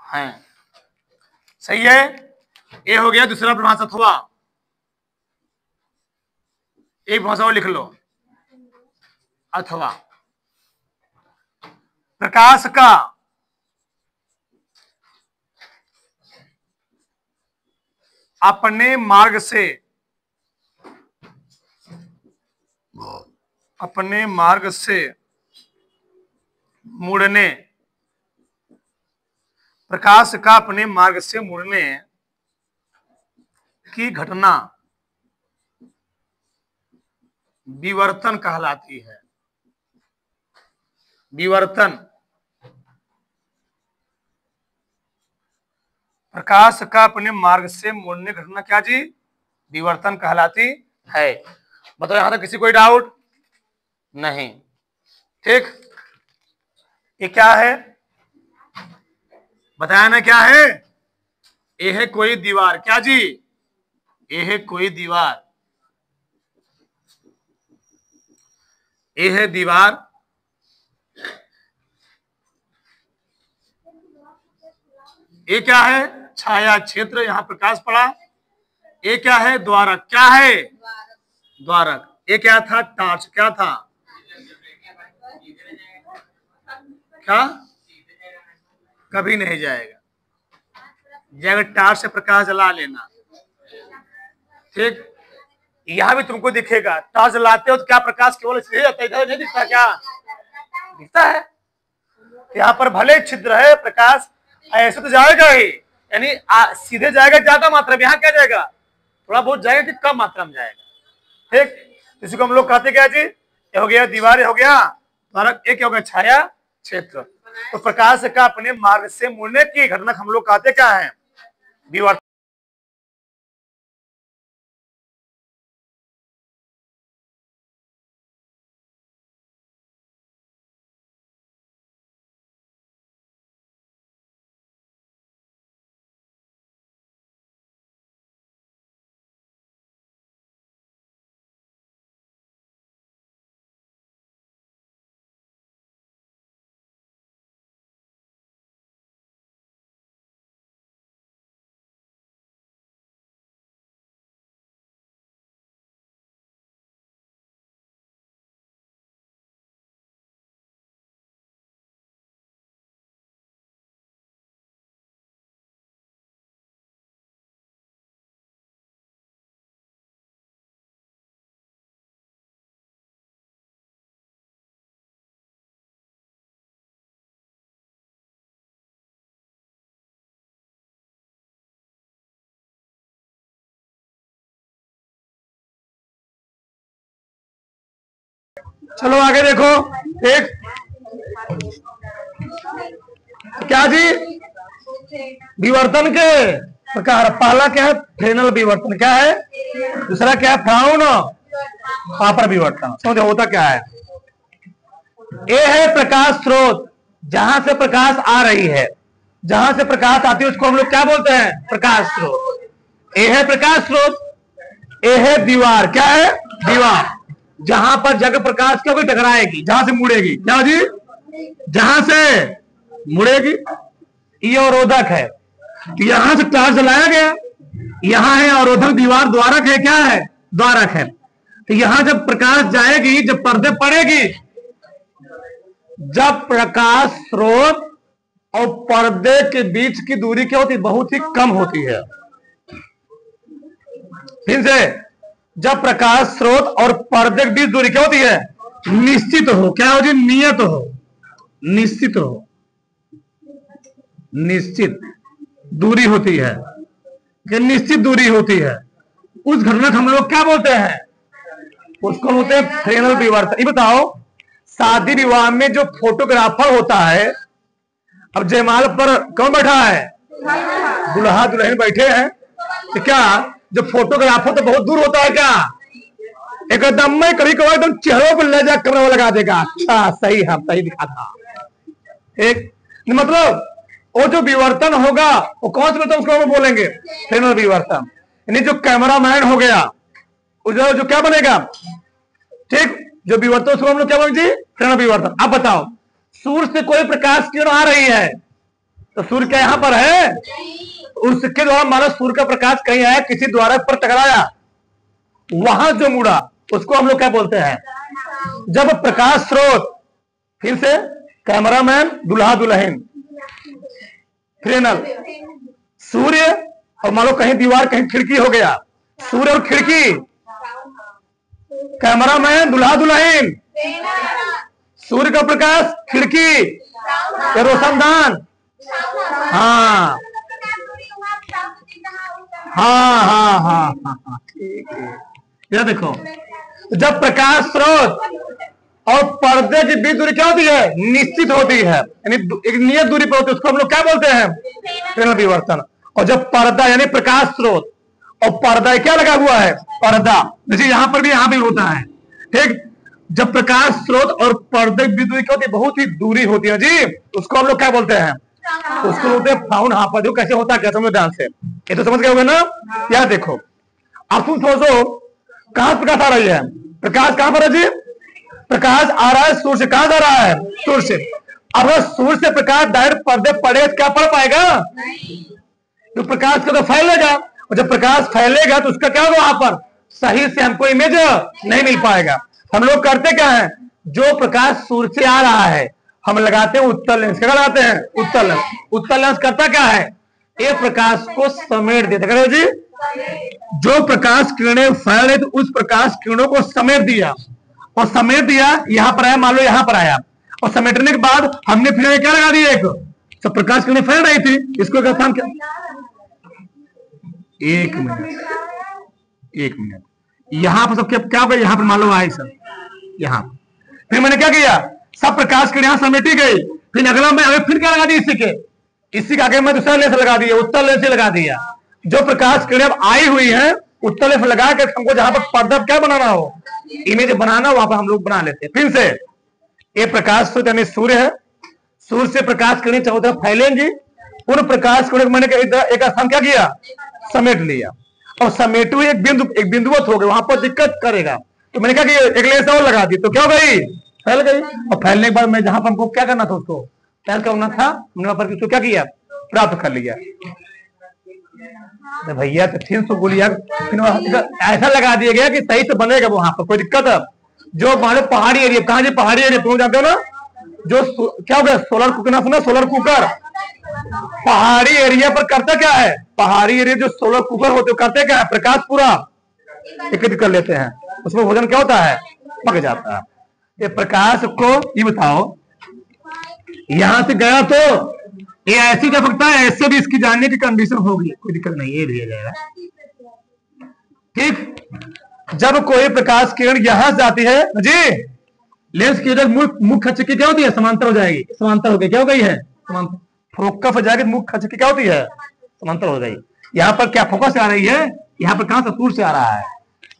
हैं। सही है। ये हो गया दूसरा परिभाषा। अथवा एक भाषा और लिख लो, अथवा प्रकाश का अपने मार्ग से मुड़ने, प्रकाश का अपने मार्ग से मुड़ने की घटना विवर्तन कहलाती है। प्रकाश का अपने मार्ग से मुड़ने की घटना क्या जी? विवर्तन कहलाती है। बताओ यहां तक किसी कोई डाउट? नहीं। ठीक, ये क्या है बताया ना? क्या है? ये है कोई दीवार। क्या जी? ये है कोई दीवार। ये है दीवार। ये क्या है? छाया क्षेत्र, यहां प्रकाश पड़ा। ये क्या है? द्वारक। क्या है? द्वारक। ये क्या था? टार्च। क्या था? क्या? कभी नहीं जाएगा टार्च से प्रकाश जला लेना। ठीक, यहां भी तुमको दिखेगा टॉर्च जलाते हो तो क्या प्रकाश केवल सीधे जाता है, इधर नहीं दिखता? क्या दिखता है? यहाँ पर भले छिद्र है, प्रकाश ऐसे तो जाएगा ही, यानी सीधे जाएगा ज्यादा मात्रा में। यहाँ क्या जाएगा? थोड़ा बहुत जाएगा कि कम मात्रा में जाएगा। ठीक, इसी को हम लोग कहते क्या जी? ये हो गया दीवार, हो गया द्वारक, एक हो गया छाया क्षेत्र। तो प्रकाश का अपने मार्ग से मुड़ने की घटना हम लोग कहते क्या है? विवर्तन। चलो आगे देखो। एक क्या जी, विवर्तन के प्रकार। पहला क्या है, फ्रेनल विवर्तन। क्या है? दूसरा क्या है, फ्राउन हापर विवर्तन। समझो होता क्या है। ए है प्रकाश स्रोत, जहां से प्रकाश आ रही है, जहां से प्रकाश आती है उसको हम लोग क्या बोलते हैं, प्रकाश स्रोत। ए है प्रकाश स्रोत, ए है दीवार। क्या है? दीवार। जहां पर जग प्रकाश क्या कोई टकराएगी, जहां से मुड़ेगी। क्या जी? जहां से मुड़ेगी। ये अवरोधक है, यहां से तार जलाया गया, यहां है अवरोधक, दीवार द्वारक है। क्या है? द्वारक है। तो यहां जब प्रकाश जाएगी, जब पर्दे पड़ेगी, जब प्रकाश स्रोत और पर्दे के बीच की दूरी क्या होती है, बहुत ही कम होती है। फिर से, जब प्रकाश स्रोत और पर्दे के बीच दूरी क्या होती है, निश्चित हो। क्या हो जी? नियत हो, निश्चित हो, निश्चित दूरी होती है, कि निश्चित दूरी होती है। उस घटना को हम लोग क्या बोलते हैं, उसको बोलते हैं फ्रेनल विवर्तन। ये बताओ, शादी विवाह में जो फोटोग्राफर होता है, अब जयमाल पर कौन बैठा है, दुल्हा दुल्हन बैठे हैं, तो क्या जो फोटोग्राफर तो बहुत दूर होता है, क्या एकदम में कभी कभी एकदम चेहरों पर ले जा कैमरा लगा देगा। अच्छा सही है, सही दिखा था। एक मतलब वो जो विवर्तन होगा वो कौन सा, मतलब उसको हम बोलेंगे फ्रेनल विवर्तन। यानी जो कैमरामैन हो गया, जो क्या बनेगा, ठीक, जो विवर्तन उसको हम लोग क्या बोलेंगे, फ्रेनल विवर्तन। अब बताओ, सूर्य से कोई प्रकाश किरण आ रही है, तो सूर्य क्या यहां पर है, उसके द्वारा मानो सूर्य का प्रकाश कहीं आया, किसी द्वारा पर टकराया, वहां जो मुड़ा, उसको हम लोग क्या बोलते हैं, जब प्रकाश स्रोत, फिर से कैमरामैन, दुल्हा दुल्हन, फ्रेनल, सूर्य और मान लो कहीं दीवार, कहीं खिड़की हो गया, सूर्य और खिड़की, कैमरामैन, दुल्हा दुल्हन, सूर्य का प्रकाश, खिड़की, रोशनदान। हाँ हाँ हाँ हाँ हाँ, ठीक है। यह देखो, जब प्रकाश स्रोत और पर्दे की बीच दूरी क्या होती है, निश्चित होती है, यानी एक नियत दूरी पर होती है, उसको हम लोग क्या बोलते हैं, फ्रेनल विवर्तन। और जब पर्दा यानी प्रकाश स्रोत और पर्दा क्या लगा हुआ है, पर्दा, जैसे यहां पर भी, यहां भी होता है, ठीक, जब प्रकाश स्रोत और पर्दे की बीच दूरी क्या होती है, बहुत ही दूरी होती है जी, उसको हम लोग क्या बोलते हैं, उसको बोलते हैं फ्राउन हापर। जो कैसे होता है, क्या समझो ध्यान से, ये तो समझ गए होंगे ना। यार देखो, अब तुम सोचो, कहां प्रकाश आ रही है, प्रकाश कहां पर है जी, प्रकाश आ रहा है सूर्य से। कहां जा रहा है, सूर्य से। अब सूर्य से प्रकाश डायरेक्ट पर्दे पड़े तो क्या पड़ पाएगा, तो प्रकाश का तो फैलेगा, और जब प्रकाश फैलेगा तो उसका क्या होगा, वहां पर सही से हमको इमेज नहीं मिल पाएगा। हम लोग करते क्या है, जो प्रकाश सूर्य से आ रहा है हम लगाते हैं उत्तल लेंस। क्या लगाते हैं, उत्तल लेंस। उत्तल लेंस करता क्या है, ये प्रकाश को समेट देता है जी, जो प्रकाश किरणें फैल रही तो उस प्रकाश किरणों को समेट दिया, और समेट दिया, यहां पर आया, मान लो यहां पर आया, और समेटने के बाद हमने फिर क्या लगा दिया, एक सब प्रकाश किरणें फैल रही थी, इसको क्या था, एक मिनट, यहां पर सब क्या यहां पर मान लो आए सब, यहां फिर मैंने क्या किया, सब प्रकाश किरण यहां समेटी गई, फिर अगला मैं फिर क्या लगा दी, इसी का आगे मैं दूसरा लेंस लगा दिया, उत्तल लेंस लगा दिया। जो प्रकाश किरण अब आई हुई है, उत्तल लेंस लगा के हमको जहां पर पर्दा क्या बनाना हो, इमेज बनाना, वहां पर हम लोग बना लेते हैं। फिर से ये प्रकाश स्रोत यानी सूर्य है, सूर्य से प्रकाश किरणें चारों तरफ फैलेंगी, उन प्रकाश किरणों को मैंने एक स्थान क्या किया, समेट लिया, और समेटू एक बिंदुवत हो गए, वहां पर दिक्कत करेगा, तो मैंने क्या किया, एक लेंस और लगा दी, तो क्या हो गई, फैल गई। और फैलने के बाद मैं जहां पर हमको क्या करना था, उसको फैल करना था, हमने वहां पर उसको क्या किया, प्राप्त कर लिया। भैया तो 300 गोलियां ऐसा लगा दिया गया कि सही से बनेगा, वहां पर कोई दिक्कत है। जो मान लो पहाड़ी एरिया, कहां जी, पहाड़ी एरिया, तुम जानते हो ना, जो क्या हो गया, सोलर कुकर ना सुना, सोलर कुकर, पहाड़ी एरिया पर करता क्या है, पहाड़ी एरिया जो सोलर कुकर होते करते क्या है, प्रकाश पूरा एकत्रित कर लेते हैं, उसमें भोजन क्या होता है, पक जाता है। ये प्रकाश को ये बताओ, यहां से गया तो ये ऐसी जा सकता है, ऐसे भी इसकी जानने की कंडीशन होगी, कोई दिक्कत नहीं, ये भी जाएगा, ठीक। जब कोई प्रकाश किरण यहां से आती है जी, लेंस की वजह मुख्य अक्ष की क्या होती है, समांतर हो जाएगी, समांतर हो गई, क्या हो गई है, समांतर। फोकस हो जाएगी, मुख्य अक्ष की क्या होती है, समांतर हो गई। यहाँ पर क्या फोकस से आ रही है, यहाँ पर कहां से, सूर्य से आ रहा है,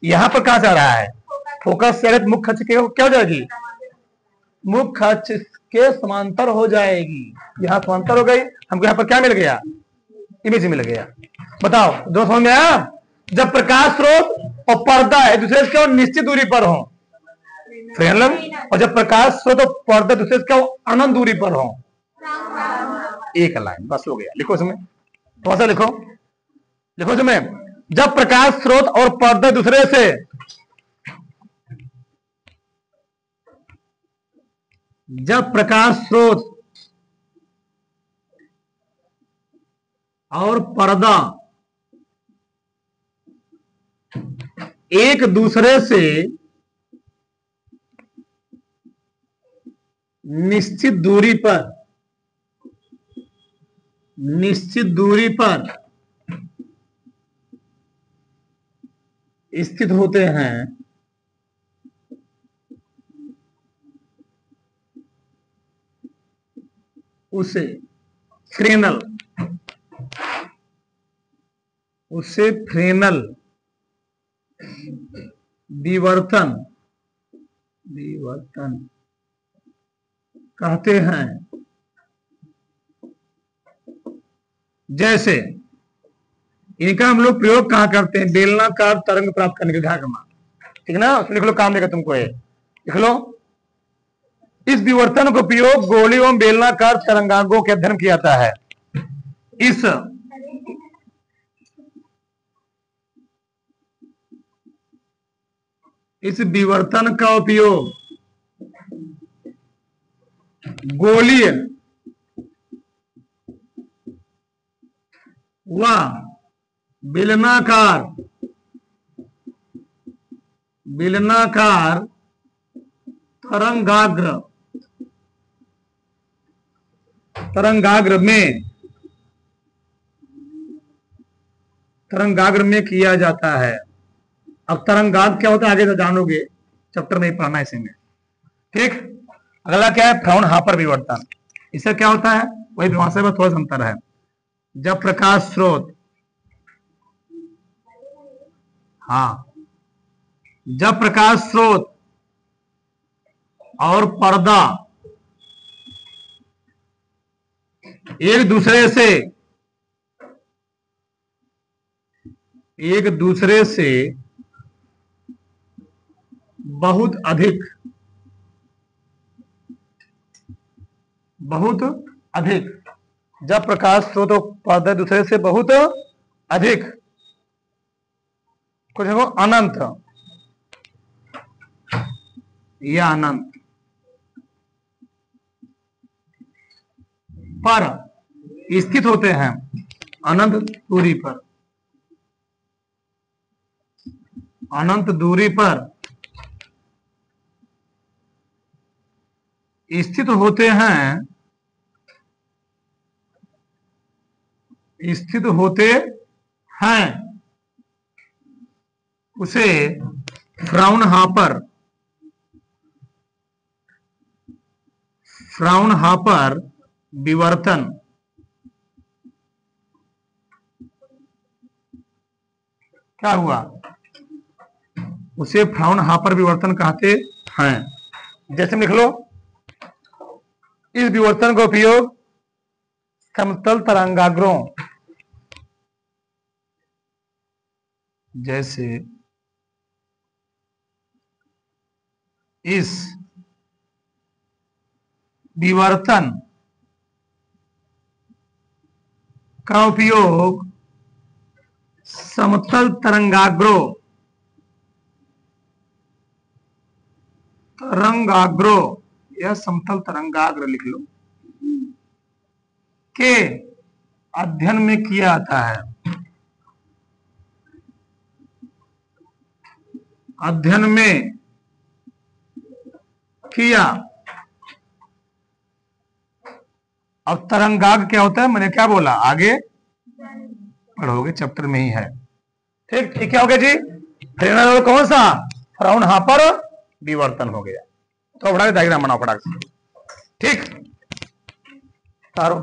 यहाँ पर कहां से आ रहा है, फोकस से मुख्य अक्ष क्या हो जाएगी, मुख्य अक्ष के समांतर हो जाएगी। यहाँ समांतर हो गई, हमको यहाँ पर क्या मिल गया, इमेज मिल गया। बताओ दो समझ में आया। जब प्रकाश स्रोत और पर्दा है दूसरे से क्यों निश्चित दूरी पर हो, फ्रेनल, और जब प्रकाश स्रोत और पर्दा दूसरे से क्यों अनंत दूरी पर हो, एक लाइन, बस हो गया। लिखो इसमें, थोड़ा सा लिखो, लिखो इसमें, जब प्रकाश स्रोत और पर्दा दूसरे से जब प्रकाश स्रोत और पर्दा एक दूसरे से निश्चित दूरी पर स्थित होते हैं, उसे फ्रेनल विवर्तन कहते हैं। जैसे इनका हम लोग प्रयोग कहां करते हैं, बेलनाकार तरंग प्राप्त करने के घाघ में, ठीक ना, लिख लो, काम देगा तुमको ये, लिख लो। इस विवर्तन को प्रयोग गोली एवं बेलनाकार तरंगांगों के अध्ययन किया जाता है। इस विवर्तन का उपयोग गोलीय व बेलनाकार तरंगाग्र में किया जाता है। अब तरंगाग्र क्या होता है आगे तो जानोगे, चैप्टर में ही पढ़ना है इसी में, ठीक। अगला क्या है, फ्राउनहोफर विवर्तन। इससे क्या होता है, वही भाषा में थोड़ा सा अंतर है। जब प्रकाश स्रोत, जब प्रकाश स्रोत और पर्दा एक दूसरे से बहुत अधिक जब प्रकाश स्रोत और पर्दा दूसरे से बहुत अधिक, कुछ देखो, अनंत या अनंत पर स्थित होते हैं, अनंत दूरी पर स्थित होते हैं, उसे फ्राउनहोफर विवर्तन क्या हुआ, उसे फ्राउनहोफर विवर्तन कहते हैं। जैसे लिख लो, इस विवर्तन का उपयोग समतल तरंगाग्रों, जैसे इस विवर्तन का उपयोग समतल तरंगाग्रों या समतल तरंगाग्र लिख लो, के अध्ययन में किया जाता है। अध्ययन में किया। अब तरंगाग्र क्या होता है, मैंने क्या बोला, आगे पढ़ोगे, चैप्टर में ही है, ठीक। ठीक क्या हो गया जी, फ्रेनल कौन सा, फ्राउनहोफर विवर्तन हो गया। तो फटाक डायग्राम बनाओ फटाक से। ठीक, तारो